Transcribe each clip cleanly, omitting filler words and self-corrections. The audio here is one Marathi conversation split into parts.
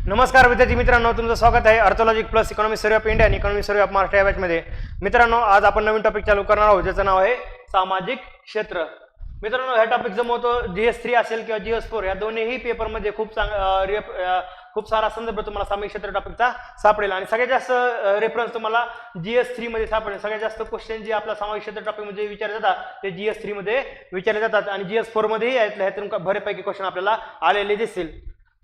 नमस्कार विद्यार्थी मित्रांनो, तुमचं स्वागत आहे अर्थॉलॉजिक plus economic survey of India आणि इकॉनॉमिक सर्वे ऑफ महाराष्ट्र या बॅचमध्ये। मित्रांनो, आज आपण नवीन टॉपिक चालू करणार आहोत ज्याचं नाव आहे सामाजिक क्षेत्र। मित्रांनो, ह्या टॉपिकचं महत्त्व GS3 असेल किंवा GS4 या दोन्हीही पेपरमध्ये खूप सारा संदर्भ तुम्हाला सामाजिक क्षेत्र टॉपिकचा सापडेल आणि सगळ्यात जास्त रेफरन्स तुम्हाला GS3 मध्ये सापडेल। सगळ्यात जास्त क्वेश्चन जे आपल्या सामाजिक क्षेत्र टॉपिक मध्ये विचारले जातात ते GS3 मध्ये विचारले जातात आणि GS4 मध्येही ह्यातून बरेपैकी क्वेश्चन आपल्याला आलेले दिसतील।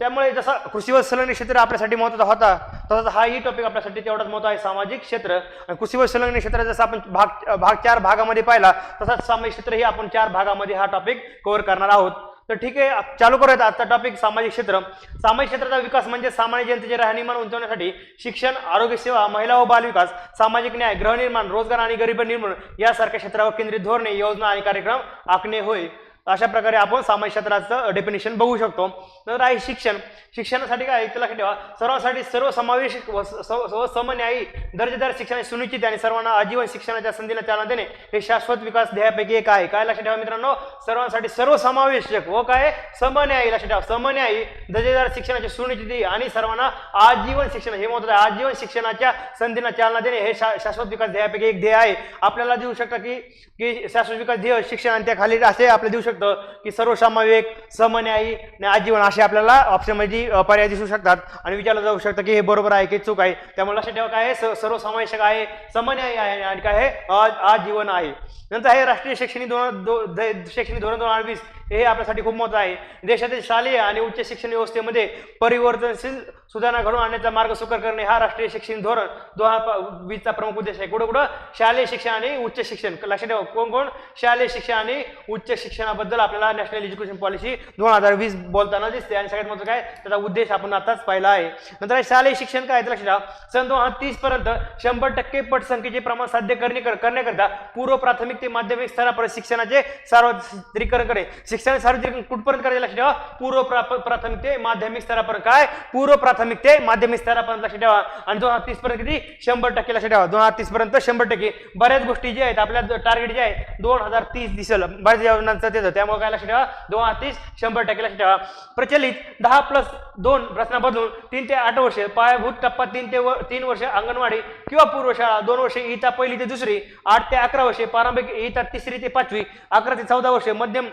त्यामुळे जसा कृषी व संलग्न क्षेत्र आपल्यासाठी महत्त्वाचा होता तसाच हाही टॉपिक आपल्यासाठी तेवढाच महत्त्व आहे सामाजिक क्षेत्र। आणि कृषी व संलग्न क्षेत्र जसं आपण भाग 4 भागामध्ये पाहिला तसाच सामाजिक क्षेत्र ही आपण 4 भागामध्ये हा टॉपिक कव्हर करणार आहोत। तर ठीक आहे, चालू करूयात आजचा टॉपिक सामाजिक क्षेत्र। सामाजिक क्षेत्राचा विकास म्हणजे सामान्य जनतेचे राहणीमान उंचावण्यासाठी शिक्षण, आरोग्य सेवा, महिला व बाल विकास, सामाजिक न्याय, गृहनिर्माण, रोजगार आणि गरिबी निर्मूलन यासारख्या क्षेत्रावर केंद्रित धोरणे, योजना आणि कार्यक्रम आखणे होय। अशा प्रकारे आपण सामाजिक क्षेत्राचं डेफिनेशन बघू शकतो। नंतर आहे शिक्षण। शिक्षणासाठी काय आहे लक्षात ठेवा, सर्वांसाठी सर्वसमावेशक व समन्यायी दर्जेदार शिक्षण सुनिश्चित आणि सर्वांना आजीवन शिक्षणाच्या संधीला चालना देणे हे शाश्वत विकास ध्येयापैकी एक आहे। काय लक्षात ठेवा मित्रांनो, सर्वांसाठी सर्वसमावेशक व काय समन्यायी, लक्षात ठेवा समन्यायी दर्जेदार शिक्षणाची सुनिश्चिती आणि सर्वांना आजीवन शिक्षण हे महत्त्वाचं आहे। आजीवन शिक्षणाच्या संधीला चालना देणे हे शाश्वत विकास ध्येयापैकी एक ध्येय आहे। आपल्याला देऊ शकता की शाश्वत विकास ध्येय शिक्षण आणि त्या खाली असे आपल्याला देऊ शकतो की सर्वसमावेशक, समन्यायी आणि आजीवन असे आपल्याला ऑप्शन मध्ये पर्याय दिसू शकतात आणि विचारलं जाऊ शकतं की हे बरोबर आहे की चूक आहे। त्यामुळे लक्षात ठेवा काय आहे, सर्वसमावेशक आहे, समन्यायी आहे आणि काय आहे आजीवन आहे। नंतर आहे राष्ट्रीय शैक्षणिक धोरण 2020 हे आपल्यासाठी खूप महत्त्वाचं आहे। देशातील शालेय आणि उच्च शिक्षण व्यवस्थेमध्ये परिवर्तनशील सुधारणा घडवून आणण्याचा मार्ग सुकर करणे हा राष्ट्रीय शैक्षणिक धोरण 2020 चा प्रमुख उद्देश आहे। कुठं शालेय शिक्षण आणि उच्च शिक्षण, लक्षात ठेवा कोण शालेय शिक्षण आणि उच्च शिक्षणाबद्दल आपल्याला नॅशनल एज्युकेशन पॉलिसी 2020 बोलताना दिसते आणि सगळ्यात महत्त्वाचं काय त्याचा उद्देश आपण आताच पाहिला आहे। नंतर शालेय शिक्षण काय लक्षात ठेवा, सन 2030 पर्यंत 100% पटसंख्येचे प्रमाण साध्य करण्याकरता पूर्व प्राथमिक ते माध्यमिक स्तरापर्यंत शिक्षणाचे सार्वत्रिकरण करे। शिक्षण सार्वत्रिकरण कुठपर्यंत करायचे लक्षात ठेवा, पूर्व प्राथमिक ते माध्यमिक स्तरापर्यंत, काय पूर्व प्राथमिक ते माध्यमिक स्तरापर्यंत लक्षात ठेवा। आणि 2030 पर्यंत किती 100% लक्षात ठेवा, 2030 पर्यंत 100%। बऱ्याच गोष्टी जे आहेत आपल्या टार्गेट जे आहे 2030 दिसेल बऱ्याच योजनांचं देतं, त्यामुळे काय लक्षात ठेवा 2030 100% लक्षात ठेवा। प्रचलित 10+2 रचना बदलून 3 ते 8 वर्षे, पायाभूत टप्पा 3 वर्षे अंगणवाडी किंवा पूर्वशाळा, 2 वर्षे इयत्ता 1 ते 2, 8 ते 11 वर्षे प्रारंभिक इयत्ता 3 ते 5, 11 ते 14 वर्षे मध्यम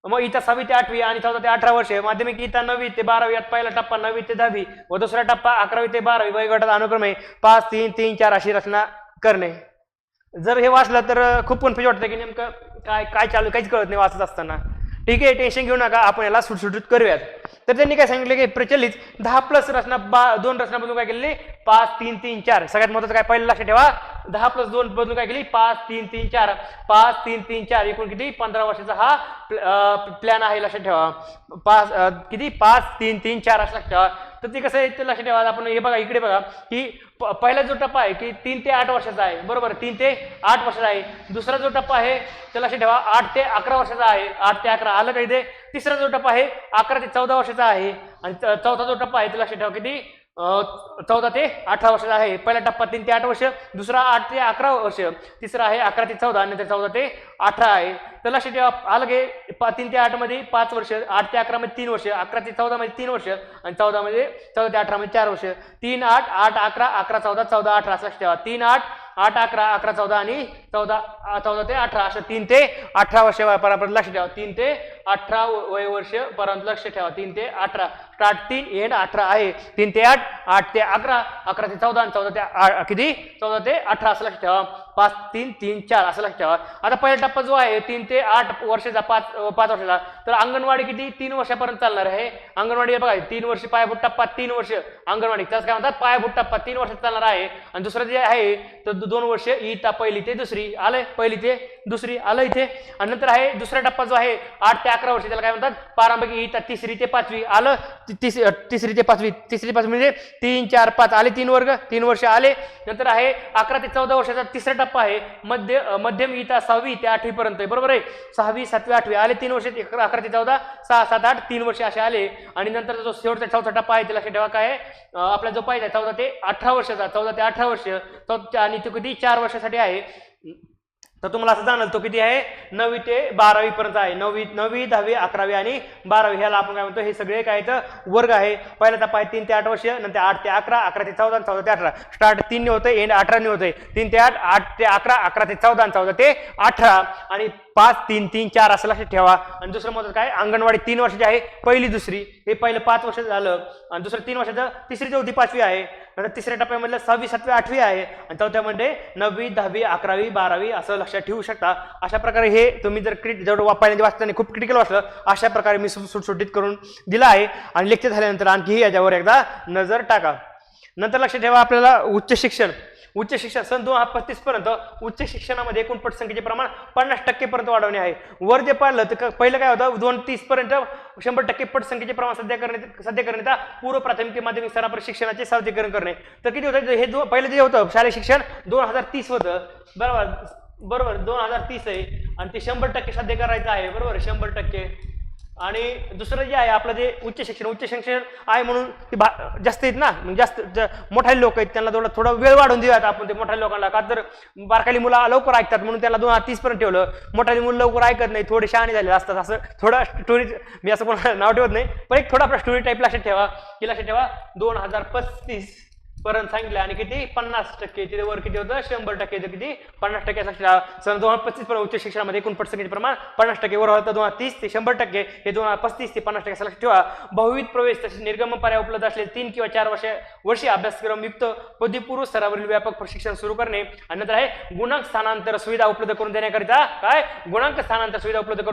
मग इयत्ता 6 ते 8 आणि 14 ते 18 वर्षे, माध्यमिक इयत्ता 9 ते 12 यात पहिला टप्पा 9 ते 10 व दुसरा टप्पा 11 ते 12 वयोगटात अनुक्रमे 5, 3, 3, 4 अशी रचना करणे। जर हे वाचलं तर खूप कन्फ्युज वाटतं की नेमकं काय चालू काहीच कळत नाही वाचत असताना। ठीक आहे, टेन्शन घेऊ नका, आपण याला सुटसुटीत करूयात। तर त्यांनी काय सांगितलं की प्रचलित 10+ रचना 2 रचना बदलून काय केली 5, 3, 3, 4। सगळ्यात महत्त्वाचं काय पहिलं लक्षात ठेवा, 10+2 बदलून काय केली 5, 3, 3, 4, 5, 3, 3, 4 एकूण किती 15 वर्षाचा हा प्लॅन आहे लक्षात ठेवा। 5, 3, 3, 4 असं लक्षात ठेवा। तर ते कसं आहे ते लक्षात ठेवा। आपण हे बघा इकडे बघा की पहिला जो टप्पा आहे की 3 ते 8 वर्षाचा आहे, बरोबर 3 ते 8 वर्षाचा आहे। दुसरा जो टप्पा आहे ते लक्षात ठेवा 8 ते 11 वर्षाचा आहे, 8 ते 11 आलं का इथे। तिसरा जो टप्पा आहे 11 ते 14 वर्षाचा आहे आणि चौथा जो टप्पा आहे ते लक्षात ठेवा किती 14 ते 18 वर्षाचा आहे। पहिला टप्पा 3 ते 8 वर्ष, दुसरा 8 ते 11 वर्ष, तिसरा आहे 11 ते 14 आणि नंतर 14 ते 18 आहे। तर लक्षात ठेवा आलं गे 3 ते 8 मध्ये 5 वर्ष, 8 ते 11 मध्ये 3 वर्ष, 11 ते 14 मध्ये 3 वर्ष आणि 14 ते 18 मध्ये 4 वर्ष। 3, 8, 8, 11, 11, 14, 14, 18 असं लक्षात ठेवा। 3, 8, 8, 11, 11, 14 आणि 14 ते 18 असं 3 ते 18 वर्ष पर्यंत लक्षात ठेवा। 3 ते 18 वर्ष पर्यंत लक्षात ठेवा। 3 ते 18 स्टार्ट 3 एंड 18 आहे। 3 ते 8, 8 ते 11, 11 ते 14 आणि 14 ते किती 14 ते 18 असं लक्षात ठेवा। 5, 3, 3, 4 असं लक्षात ठेवा। आता पहिला टप्पा जो आहे 3 ते 8 वर्षाचा 5 वर्षाचा, तर अंगणवाडी किती 3 वर्षापर्यंत चालणार आहे। अंगणवाडी बघा 3 वर्ष पायाभूत टप्पा 3 वर्ष अंगणवाडी, त्याच काय म्हणतात पायाभूत टप्पा 3 वर्षात चालणार आहे। आणि दुसरं जे आहे तर 2 वर्ष इयत्ता 1 ते 2 आलंय, 1 ते 2 आलं इथे। आणि नंतर आहे दुसरा टप्पा जो आहे 8 ते 11 वर्ष, त्याला काय म्हणतात प्रारंभिक इयत्ता 3 ते 5 आलं। 3 ते 5 म्हणजे 3, 4, 5 आले, 3 वर्ष आले। नंतर आहे 11 ते 14 वर्षाचा तिसरा टप्पा आहे मध्यम इयत्ता 6वी ते 8वी पर्यंत, बरोबर आहे 6वी, 7वी, 8वी आले 3 वर्ष। 11 ते 14 6, 7, 8 3 वर्ष असे आले। आणि नंतर जो शेवटचा चौथा टप्पा आहे त्याला ठेवा काय आपला जो पाहिजे 14 ते 18 वर्षाचा, 14 ते 18 वर्ष आणि तो किती 4 वर्षासाठी आहे। तर तुम्हाला असं जाणवलं तो किती आहे 9वी ते 12वी पर्यंत आहे. 9वी 10वी 11वी आणि 12वी ह्याला आपण काय म्हणतो हे सगळे काय तर वर्ग आहे. पहिला टप्पा आहे 3 ते 8 वर्ष, नंतर 8 ते 11, 11 ते 14, 14 ते 18. स्टार्ट 3 ने होते, एंड 18 ने होते. 3 ते 8, 8 ते 11, 11 ते 14, 14 ते 18 आणि 5 3 3 4 असं लक्षात ठेवा. आणि दुसरं महत्त्वाचं काय अंगणवाडी 3 वर्षाची आहे, पहिली दुसरी हे पहिलं 5 वर्ष झालं आणि दुसरं 3 वर्षाचं तिसरी चौथी 5वी आहे. नंतर तिसऱ्या टप्प्यामधलं 6वी 7वी 8वी आहे आणि चौथ्यामध्ये 9वी 10वी 11वी 12वी असं लक्षात ठेवू शकता. अशा प्रकारे हे तुम्ही जर जेवढं पहिल्यांदा वाचताना खूप क्रिटिकल वाचलं अशा प्रकारे मी सुटसुटीत करून दिलं आहे. आणि लेक्चर झाल्यानंतर आणखी याच्यावर एकदा नजर टाका. नंतर लक्षात ठेवा आपल्याला उच्च शिक्षण सन 2035 पर्यंत उच्च शिक्षणामध्ये एकूण पटसंख्येचे प्रमाण 50% पर्यंत वाढवणे आहे. वर जे पाहिलं तर पहिलं काय होतं 2030 पर्यंत 100% पटसंख्येचे प्रमाण सध्या करण्याचा पूर्व प्राथमिक ते माध्यमिक स्तरावर शिक्षणाचे सार्वत्रिकरण करणे. तर किती होतं हे पहिलं जे होतं शालेय शिक्षण 2030 होतं बरोबर 2030 आहे आणि ते 100% साध्य करायचं आहे बरोबर 100%. आणि दुसरं जे आहे आपलं जे उच्च शिक्षण आहे म्हणून ते जास्त आहेत ना, जास्त मोठाले लोक आहेत त्यांना थोडा वेळ वाढवून देऊयात आपण ते मोठ्या लोकांना. का तर बारकाली मुलं लवकर ऐकतात म्हणून त्याला 2030 पर्यंत ठेवलं. मोठाली मुलं लवकर ऐकत नाही, थोडे शहाणे झालेले असतात. असं थोडा स्टोरी मी असं कोणाला नाव ठेवत नाही पण एक थोडा आपला स्टोरी टाईप लक्षात ठेवा 2035 पर्यंत सांगितलं आणि किती 50% तिथे वर किती होतं 100% किती 50% लक्षात. सन 2035 पर्यंत उच्च शिक्षणामध्ये एकूण पटसंख्येचे प्रमाण 50% वर होतं 2030 ते 100%, हे 2035 ते 50% लक्षात ठेवा. बहुविध प्रवेश तसेच निर्गम पर्याय उपलब्ध असलेले 3 किंवा 4 वर्षी अभ्यासक्रम युक्त पदवीपूर्व स्तरावरील व्यापक प्रशिक्षण सुरू करणे. आणि नंतर आहे गुणांक स्थानांतर सुविधा उपलब्ध करून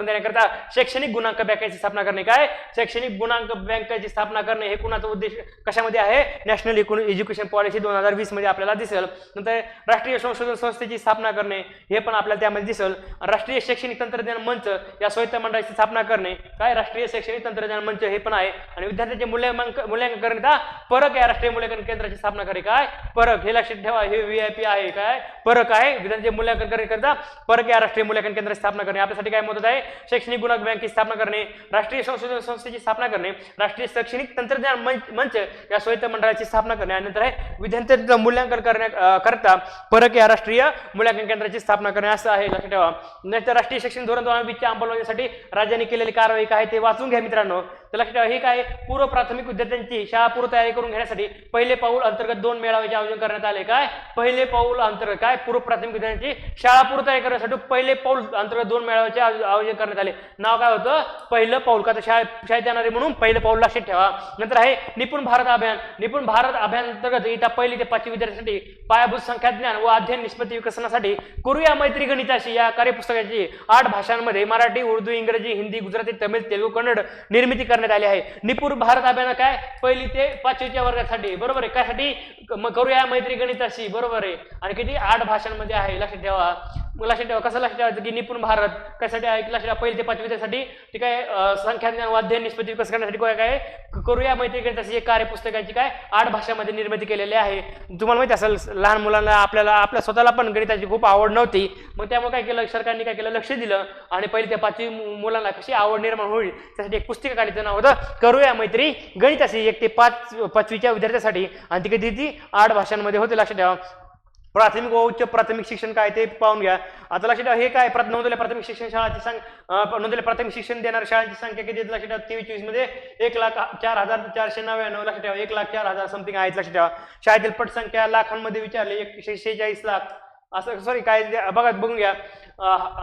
देण्याकरिता शैक्षणिक गुणांक बँकेची स्थापना करणे. काय शैक्षणिक गुणांक बँकेची स्थापना करणे हे कुणाचा उद्देश कशामध्ये आहे नॅशनल एज्युकेशन पॉलिसी 2020 मध्ये आपल्याला दिसेल. नंतर राष्ट्रीय संशोधन संस्थेची स्थापना करणे हे पण आपल्याला त्यामध्ये दिसेल. राष्ट्रीय शैक्षणिक तंत्रज्ञान मंच या स्वायत्त मंडळाची स्थापना करणे. काय राष्ट्रीय शैक्षणिक तंत्रज्ञान मंच हे पण आहे. आणि विद्यार्थ्यांचे मूल्यांकन करण्याचा परक या राष्ट्रीय मूल्यांकन केंद्राची स्थापना करणे. काय परक हे लक्षात ठेवा, हे VIP आहे. काय परक आहे विद्यार्थ्यांचे मूल्यांकन करण्याकरिता परक या राष्ट्रीय मूल्यांकन केंद्राची स्थापना करणे. आपल्यासाठी काय महत्त्वाचं आहे शैक्षणिक गुणांक बँकेची स्थापना करणे, राष्ट्रीय संशोधन संस्थेची स्थापना करणे, राष्ट्रीय शैक्षणिक तंत्रज्ञान मंच या स्वायत्त मंडळाची स्थापना करणे. आणि नंतर आहे विद्यार्थ्यांचं मूल्यांकन करण्याकरता परक या राष्ट्रीय मूल्यांकन केंद्राची स्थापना करणे असं आहे लक्षात ठेवा. नंतर राष्ट्रीय शैक्षणिक धोरण 2020च्या अंमलबजावणीसाठी राज्यांनी केलेली कारवाई काय ते वाचून घ्या मित्रांनो. तर लक्षात ठेवा हे काय पूर्व प्राथमिक विद्यार्थ्यांची शाळापूर्व तयारी करून घेण्यासाठी पहिले पाऊल अंतर्गत 2 मेळाव्याचे आयोजन करण्यात आले. काय पहिले पाऊल अंतर्गत काय पूर्व प्राथमिक विद्यार्थ्यांची शाळापूर्व तयारी करण्यासाठी पहिले पाऊल अंतर्गत 2 मेळाव्याचे आयोजन करण्यात आले. नाव काय होतं पहिलं पाऊल, का तर शाळेत जाणारे म्हणून पहिलं पाऊल लक्षात ठेवा. नंतर आहे निपुण भारत अभियान अंतर्गत इथं 1ली ते 5वी विद्यार्थ्यांसाठी पायाभूत संख्याज्ञान व अध्ययन निष्पत्ती विकसनासाठी करूया मैत्री गणिताशी या कार्यपुस्तकाची 8 भाषांमध्ये मराठी, उर्दू, इंग्रजी, हिंदी, गुजराती, तमिळ, तेलुगू, कन्नड निर्मिती करण्यात आली आहे. निपुण भारत अभियान काय 1ली ते 5वीच्या वर्गासाठी बरोबर आहे. कायसाठी करूया मैत्री गणिताशी बरोबर आहे. आणि किती 8 भाषांमध्ये आहे लक्षात ठेवा. कसं लक्षात ठेवायचं की निपुण भारत कशासाठी आहे लक्षात ठेवा 1ली ते 5वी विद्यार्थ्यांसाठी ते काय संख्याज्ञान व अध्ययन निष्पत्ती विकसित करण्यासाठी काय करूया मैत्री गणिताची एक कार्यपुस्तकाची काय 8 भाषांमध्ये निर्मिती केलेली आहे. तुम्हाला माहिती असेल लहान मुलांना आपल्या स्वतःला पण गणिताची खूप आवड नव्हती, मग त्यामुळे काय केलं सरकारने काय केलं लक्ष दिलं आणि 1ली ते 5वी मुलांना कशी आवड निर्माण होईल त्यासाठी एक पुस्तिका काढली. नाव होतं करूया मैत्री गणिताची 1 ते 5वीच्या विद्यार्थ्यासाठी आणि ती किती 8 भाषांमध्ये होते लक्षात ठेवा. प्राथमिक व उच्च प्राथमिक शिक्षण काय ते पाहून घ्या. आता लक्षात ठेवा हे काय नोंदवलेल्या प्राथमिक शिक्षण शाळांची नोंदवलेल्या प्राथमिक शिक्षण देणाऱ्या शाळांची संख्या किती लक्षात ठेवा 23-24 मध्ये 1,04,499 लक्षात ठेवा 1,04,000 समथिंग आहेत लक्षात ठेवा. शाळेतील पटसंख्या लाखांमध्ये विचारले 146 लाख असं सॉरी काय बघून घ्या.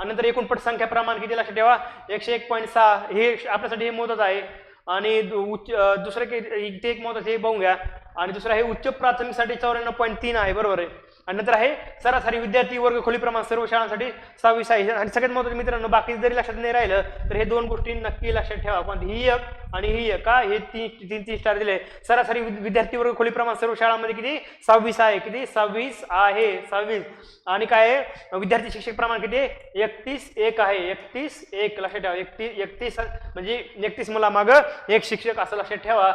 नंतर एकूण पटसंख्या प्रमाण किती लक्षात ठेवा 101.6 हे आपल्यासाठी हे महत्त्वाचं आहे. आणि दुसरं ते एक महत्त्वाचं हे बघून घ्या. आणि दुसरं हे उच्च प्राथमिकसाठी 94.3 आहे बरोबर आहे. आणि नंतर आहे सरासरी विद्यार्थी वर्ग खोली प्रमाण सर्व शाळांसाठी 26 आहे. आणि सगळ्यात महत्त्वाचं मित्रांनो बाकी जरी लक्षात नाही राहिलं तर हे 2 गोष्टी नक्की लक्षात ठेवा. पण ही एक आणि ही एक का हे 3 स्टार दिले. सरासरी विद्यार्थी वर्ग खोली प्रमाण सर्व शाळांमध्ये किती 26 आहे. किती 26 आहे 26. आणि काय आहे विद्यार्थी शिक्षक प्रमाण किती 31 आहे 31 लक्षात ठेवा. 31 म्हणजे 31 मुलामागं 1 शिक्षक असं लक्षात ठेवा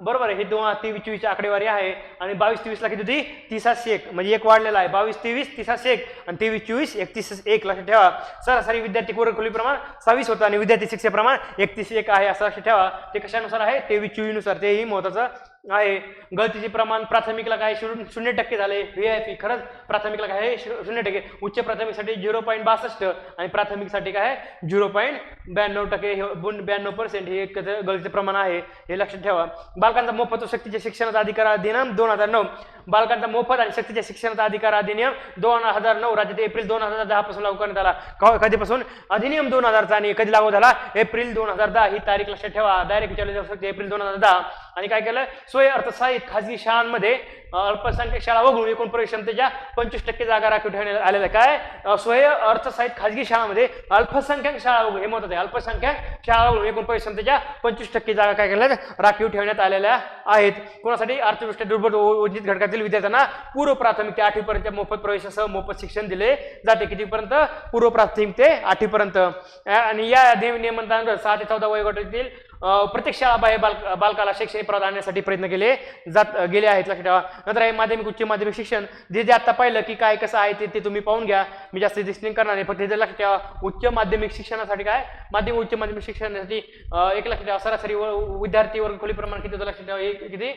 बरोबर आहे. हे 2023-24 आकडेवारी आहे. आणि 22-23 ला किती होती 33 म्हणजे 1 वाढलेला आहे. 22-23 33 आणि 23-24 31 लक्षात ठेवा. सरासरी विद्यार्थी वर्ग खोली प्रमाण 26 होतं आणि विद्यार्थी शिक्षक प्रमाण 31 आहे असं लक्षात ठेवा. ते कशानुसार आहे 23-24 नुसार, तेही महत्त्वाचं आहे. गळतीचे प्रमाण प्राथमिकला काय 0% झाले. VIP खरंच प्राथमिकला काय आहे 0%. उच्च प्राथमिकसाठी 0.62 आणि प्राथमिकसाठी काय आहे 0.92%. 92% हे गळतीचे प्रमाण आहे, हे लक्षात ठेवा. बालकांचा मोफत व सक्तीच्या शिक्षणाचा अधिकार अधिनियम 2009. बालकांचा मोफत आणि सक्तीच्या शिक्षणाचा अधिकार अधिनियम 2009 राज्यात एप्रिल 2010 पासून लागू करण्यात आला. कधीपासून? अधिनियम 2000चा. आणि कधी लागू झाला? एप्रिल 2010 ही तारीख लक्षात ठेवा. डायरेक्ट विचारले जाऊ शकते एप्रिल 2010. आणि काय केलं? सोय अर्थसहाय्यित खाजगी शाळांमध्ये अल्पसंख्याक शाळा वगळून एकूण प्रवेश क्षमतेच्या 25% जागा राखीव ठेवण्यात आलेल्या. काय? सोय अर्थसहाय्यित खाजगी शाळांमध्ये अल्पसंख्याक शाळा वगळून, हे महत्त्वाचं आहे, अल्पसंख्याक शाळा वगळून एकूण प्रवेश क्षमतेच्या 25% जागा काय केल्या राखीव ठेवण्यात आलेल्या आहेत. कोणासाठी? अर्थदृष्ट्या दुर्बल वंचित घटकातील विद्यार्थ्यांना पूर्व प्राथमिक ते 8वी पर्यंत मोफत प्रवेशासह मोफत शिक्षण दिले जाते. कितीपर्यंत? पूर्व प्राथमिक ते 8वी पर्यंत. आणि या नियमांतर्गत 6 ते 14 वयोगटातील प्रत्येक शाळा बाह्य बालकाला शैक्षणिक प्रदान करण्यासाठी प्रयत्न केले आहेत, लक्षात ठेवा. नंतर आहे माध्यमिक उच्च माध्यमिक शिक्षण. जे आता पाहिलं की काय कसं आहे ते तुम्ही पाहून घ्या, मी जास्त डिस्प्लेन करणार नाही, फक्त हे लक्षात ठेवा. उच्च माध्यमिक शिक्षणासाठी काय? माध्यमिक उच्च माध्यमिक शिक्षणासाठी एक लक्षात ठेवा, सरासरी विद्यार्थी वर्ग खोली प्रमाण किती होतं लक्षात ठेवा. किती?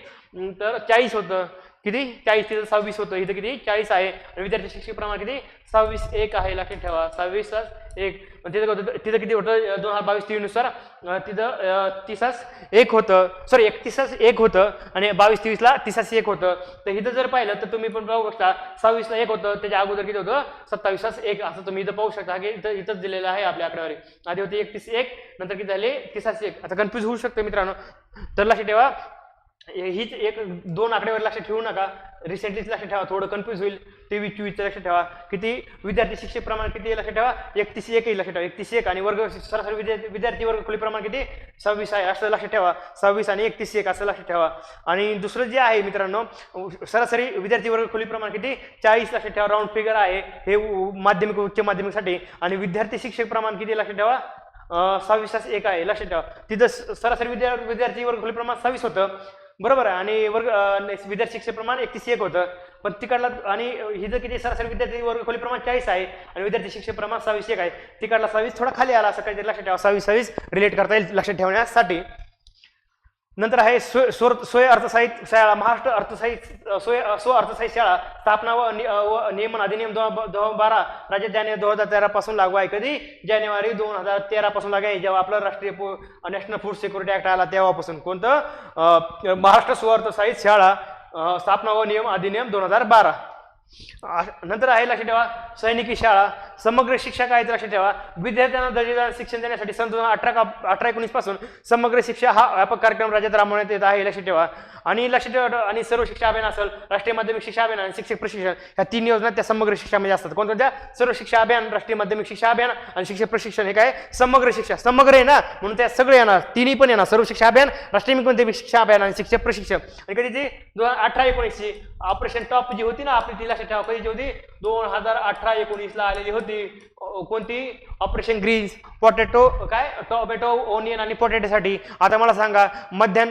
तर 40 होतं. किती? 40. तिथं 26 होतं, इथं किती? 40 आहे. आणि विद्यार्थी शिक्षक प्रमाण किती? 26.1 आहे, लक्षात ठेवा. 26.1. तिथं किती होतं? 2022-23 नुसार तिथं 30.1 होतं, सॉरी 31.1 होतं. आणि 22-23ला 30.1 होतं. तर इथं जर पाहिलं तर तुम्ही पण पाहू शकता 26ला 1 होतं, त्याच्या अगोदर किती होतं? 27.1 असं तुम्ही इथं पाहू शकता. इथंच दिलेलं आहे आपल्या आकडेवारी. आधी होती 31.1, नंतर किती झाले? 30.1. आता कन्फ्युज होऊ शकतं मित्रांनो, तर लक्षात ठेवा. हीच एक 2 आकडेवारी लक्षात ठेवू नका, रिसेंटलीच लक्षात ठेवा, थोडं कन्फ्युज होईल. 23-24 लक्षात ठेवा. किती? विद्यार्थी शिक्षक प्रमाण किती लक्षात ठेवा? 31.1 लक्षात ठेवा. 31.1. आणि वर्ग सरासरी विद्यार्थी वर्ग खोली प्रमाण किती? 26 आहे, असं लक्षात ठेवा. 26 आणि 31.1 असं लक्षात ठेवा. आणि दुसरं जे आहे मित्रांनो, सरासरी विद्यार्थी वर्ग खोली प्रमाण किती? 40 लक्षात ठेवा. राऊंड फिगर आहे हे माध्यमिक उच्च माध्यमिकसाठी. आणि विद्यार्थी शिक्षक प्रमाण किती लक्षात ठेवा? 26.1 आहे, लक्षात ठेवा. तिथं सरासरी विद्यार्थी वर्ग खोली प्रमाण 26 होतं, बरोबर आहे. आणि विद्यार्थी शिक्षक प्रमाण 31.1 होतं. पण तिकडला आणि हिचं किती? सरासरी विद्यार्थी वर्ग खोली प्रमाण 40 आहे आणि विद्यार्थी शिक्षक प्रमाण 26.1 आहे. तिकडला 26 थोडा खाली आला, असं काहीतरी लक्षात ठेवा. 26 रिलेट करता येईल लक्षात ठेवण्यासाठी. नंतर आहे सोय अर्थसहाय्यित शाळा. महाराष्ट्र अर्थसहाय्यित स्व अर्थसहाय्यित शाळा स्थापना व नियमन अधिनियम 2012 राज्यात जानेवारी 2013 पासून लागू आहे. कधी? जानेवारी 2013 पासून लागू आहे, जेव्हा आपलं राष्ट्रीय नॅशनल फूड सिक्युरिटी ऍक्ट आला तेव्हापासून. कोणतं? महाराष्ट्र स्व अर्थसहाय्यित शाळा स्थापना व नियम अधिनियम 2012. नंतर आहे लक्षात ठेवा सैनिकी शाळा. समग्र शिक्षा काय लक्षात ठेवा. विद्यार्थ्यांना दर्जेदार शिक्षण देण्यासाठी सन 2018-19 पासून समग्र शिक्षा हा व्यापक कार्यक्रम राज्यात राबवण्यात येत आहे, लक्षात ठेवा. आणि लक्षात ठेवा, आणि सर्व शिक्षा अभियान असेल, राष्ट्रीय माध्यमिक शिक्षा अभियान आणि शिक्षक प्रशिक्षण, ह्या 3 योजना त्या समग्र शिक्षामध्ये असतात. कोणत्या? सर्व शिक्षा अभियान, राष्ट्रीय माध्यमिक शिक्षा अभियान आणि शिक्षक प्रशिक्षण. हे काय? समग्र शिक्षा. समग्र आहे ना, म्हणून त्या सगळे येणार, तिन्ही पण येणार. सर्व शिक्षा अभियान, राष्ट्रीय माध्यमिक शिक्षा अभियान आणि शिक्षक प्रशिक्षण. आणि कधीची? 2018-19 ऑपरेशन टॉप जी होती ना आपली, ती लक्षात ठेवा कधीची होती? 2018-19 ला आलेली होती. कोणती? Operation greens. पोटॅटो काय? टोमॅटो, ओनियन आणि पोटॅटोसाठी. आता मला सांगा,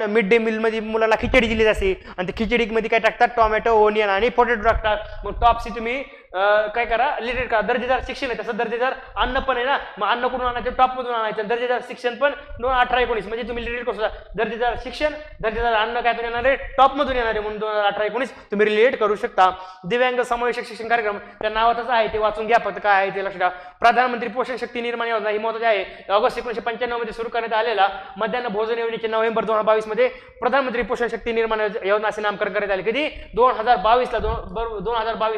मिड डे मिल मध्ये मुलाला खिचडी दिली जाते आणि त्या खिचडीमध्ये काय टाकतात? टोमॅटो, ओनियन आणि पोटॅटो टाकतात. मग टॉपसी तुम्ही काय करा? लिटरेट करा. दर्जेदार शिक्षण आहे, तसं दर्जेदार अन्न पण आहे ना, मग अन्न कुठून आणायचं? टॉप मधून आणायचं. दर्जेदार शिक्षण पण 2018-19 म्हणजे तुम्ही लिटरेट करू शकता. दर्जेदार शिक्षण, दर्जेदार अन्न काय येणार आहे? टॉप मधून येणार आहे, म्हणून 2018-19 तुम्ही रिलेट करू शकता. दिव्यांग समावेशक शिक्षण कार्यक्रम त्या नावातच आहे, ते वाचून घ्या फक्त काय आहे ते लक्षात ठेवा. प्रधानमंत्री पोषण शक्ती निर्माण योजना ही महत्त्वाची आहे. ऑगस्ट 1995 मध्ये सुरू करण्यात आलेला मध्यान्ह भोजन योजनेचे नोव्हेंबर 2022 मध्ये प्रधानमंत्री पोषण शक्ती निर्माण योजना असे नामकरण करण्यात आले. कधी? 2022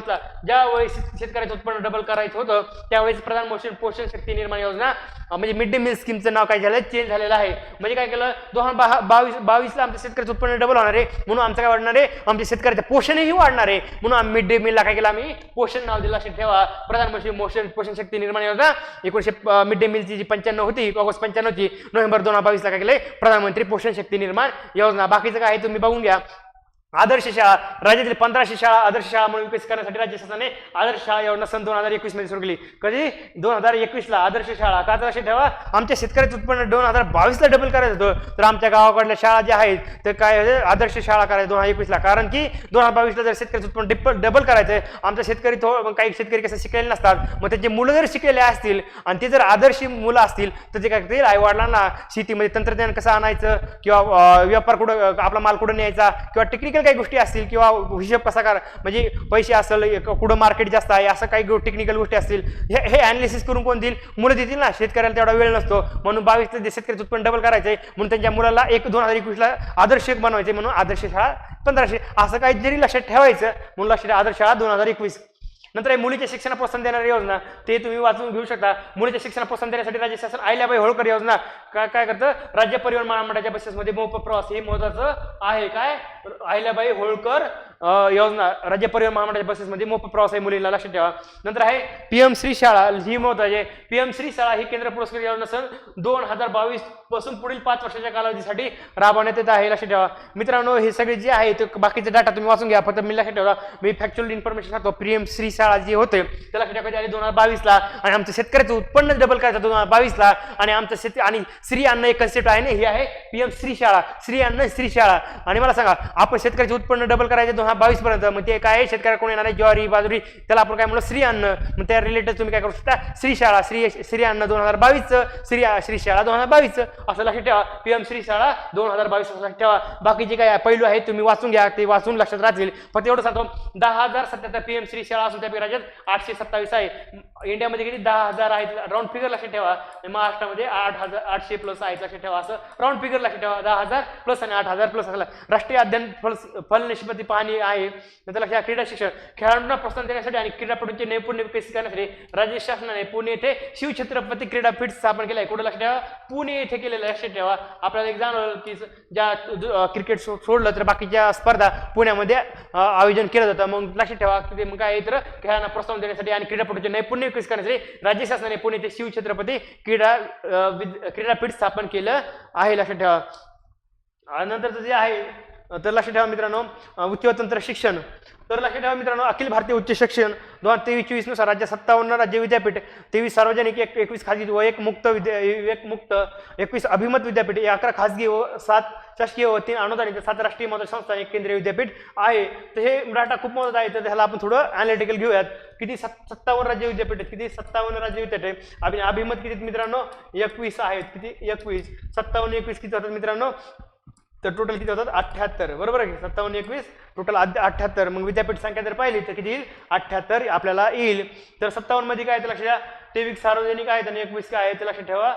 ला ज्यावेळी शेतकऱ्याचं उत्पन्न डबल करायचं होतं त्यावेळेस प्रधानमंत्री पोषण शक्ती निर्माण योजना म्हणजे मिड डे मिल स्कीमचं नाव काय झालं? चेंज झालेलं आहे. म्हणजे काय केलं? 2022 ला आमच्या शेतकऱ्याचं उत्पन्न डबल होणार आहे, म्हणून आमचं काय वाढणार आहे? आमच्या शेतकऱ्याचं पोषणही वाढणार आहे, म्हणून आम्ही मिड डे मिलला काय केलं? आम्ही पोषण नाव दिलं. लक्षात ठेवा. प्रधानमंत्री पोषण शक्ती निर्माण योजना 1900 मिड डे मिलची जी 95 होती, ऑगस्ट 95 ची, नोव्हेंबर 2022 ला काय केलंय? प्रधानमंत्री पोषण शक्ती निर्माण योजना. बाकीचं काय आहे तुम्ही बघून घ्या. आदर्श शाळा राज्यातील 1500 शाळा आदर्श शाळा म्हणून विकसित करण्यासाठी राज्य शासनाने आदर्श शाळा योजना सन 2021 मध्ये सुरू केली. कधी 2021 ला आदर्श शाळा. का तर लक्षात ठेवा आमच्या शेतकऱ्याचं उत्पन्न 2022 ला डबल करायचं होतं तर आमच्या गावाकडल्या शाळा ज्या आहेत तर काय आदर्श शाळा करायचं 2021 ला. कारण की 2022 ला जर शेतकऱ्याचं उत्पन्न डबल करायचंय आमच्या शेतकरी काही शेतकरी कसं शिकलेले नसतात मग त्यांचे मुलं जर शिकलेले असतील आणि ते जर आदर्श मुलं असतील तर ते काय करतील आई वडिलांना शेतीमध्ये तंत्रज्ञान कसं आणायचं किंवा व्यापार कुठं आपला माल कुठं न्यायचा किंवा टेक्निकल काही गोष्टी असतील किंवा हिशोब कसा करा म्हणजे पैसे असेल कुठं मार्केट जास्त आहे असं काही टेक्निकल गोष्टी असतील हे अनालिसिस करून कोण देईल मुलं देतील ना. शेतकऱ्याला तेवढा वेळ नसतो म्हणून 22 ला शेतकऱ्याचं उत्पन्न डबल करायचंय म्हणून त्यांच्या मुलाला 2021 ला आदर्श बनवायचे म्हणून आदर्श शाळा 1500 असं काही जरी लक्षात ठेवायचं म्हणून लक्षात आदर्श शाळा 2021. नंतर मुलीच्या शिक्षण प्रोत्साहन देणारी योजना ते तुम्ही वाचून घेऊ शकता. मुलीच्या शिक्षण प्रोत्साहन देण्यासाठी राज्य शासन अहिल्याबाई होळकर योजना काय करतं राज्य परिवहन महामंडळाच्या बसेसमध्ये मोफत प्रवास हे महत्वाचं आहे. काय अहिल्याबाई होळकर योजना राज्य परिवहन महामंडळाच्या बसेसमध्ये मोफत प्रवास आहे मुलींना लक्षात ठेवा. नंतर आहे पीएम श्री शाळा ही महत्वाची आहे. पीएम श्री शाळा ही केंद्र पुरस्कृत योजना सन 2022 पासून पुढील 5 वर्षाच्या कालावधीसाठी राबवण्यात येत आहे लक्षात ठेवा. मित्रांनो हे सगळे जे आहे ते बाकीचे डाटा तुम्ही वाचून घ्या फक्त मी लक्षात ठेवा मी फॅक्च्युअल इन्फॉर्मेशन सांगतो. पीएम श्री शाळा जी होते त्याला लक्षात ठेवायची आली 2022 ला आणि आमच्या शेतकऱ्याचं उत्पन्न डबल करायचं 2022 ला आणि आमचं शेत आणि श्री अन्न एक कन्सेप्ट आहे ना ही आहे पीएम श्री शाळा श्री अन्न श्री शाळा. आणि मला सांगा आपण शेतकऱ्याचे उत्पन्न डबल करायचे 2022 पर्यंत मग ते काय शेतकऱ्या कोण येणार आहे ज्वारी बाजरी त्याला आपण काय म्हणलं श्री अन्न मग त्या रिलेटेड तुम्ही काय करू शकता श्री शाळा श्री अन्न 2022 श्री शाळा 2022 असं लक्षात ठेवा. पीएम श्री शाळा 2022 लक्षात ठेवा. बाकीचे काय पैलू आहेत तुम्ही वाचून घ्या ते वाचून लक्षात राहतील. फक्त एवढं सांगतो 10,077 पीएम श्री शाळा असून त्या राज्यात 827 आहे. इंडियामध्ये किती 10,000 आहेत राऊंड फिगर लक्षात ठेवा. महाराष्ट्रामध्ये 8,800 प्लस आहेत लक्षात ठेवा. असं राऊंड फिगर लक्षात ठेवा 10,000 प्लस आणि 8,000 प्लस असला. राष्ट्रीय अध्ययन फल निष्पत्ती पाहणी आहे. नंतर लक्षात क्रीडा शिक्षण खेळाडूंना प्रोत्साहन देण्यासाठी आणि क्रीडापटूंचे नैपुण्य विकसित करण्यासाठी राज्य शासनाने पुणे येथे शिवछत्रपती क्रीडापीठ स्थापन केलं आहे. कुठं लक्षात ठेवा पुणे येथे केलेलं लक्षात ठेवा. आपल्याला एक जाणवलं की ज्या क्रिकेट सोडलं तर बाकीच्या स्पर्धा पुण्यामध्ये आयोजन केलं जातं. मग लक्षात ठेवा की मग काय तर खेळांना प्रोत्साहन देण्यासाठी आणि क्रीडापटूंचे नैपुण्य विकसित करण्यासाठी राज्य शासनाने पुणे येथे शिवछत्रपती क्रीडापीठ स्थापन केलं आहे लक्षात ठेवा. नंतर जे आहे तर लक्षात ठेवा मित्रांनो उच्च व तंत्र शिक्षण तर लक्षात ठेवा मित्रांनो अखिल भारतीय उच्च शिक्षण 2023-24 नुसार राज्यात 57 राज्य विद्यापीठ 23 सार्वजनिक 21 खाजगी व 1 मुक्त 21 अभिमत विद्यापीठ 11 खाजगी व 7 शासकीय व 3 अनुदानित 7 राष्ट्रीय महत्त्वाची संस्था एक केंद्रीय विद्यापीठ आहे. तर हे डाटा खूप महत्त्वाचा आहे तर त्याला आपण थोडं अनालिटिकल घेऊयात. किती 57 राज्य विद्यापीठ किती 57 राज्य विद्यापीठ आणि अभिमत किती मित्रांनो 21 आहेत. किती 21 57 21 किती होतात मित्रांनो तर टोटल किती होतात 78 बरोबर आहे 57 21 टोटल 78. मग विद्यापीठ संख्या जर पाहिली तर किती येईल 78 आपल्याला येईल. तर 57 मध्ये काय लक्षात ठेवा 23 सार्वजनिक आहेत आणि 21 काय आहे ते लक्षात ठेवा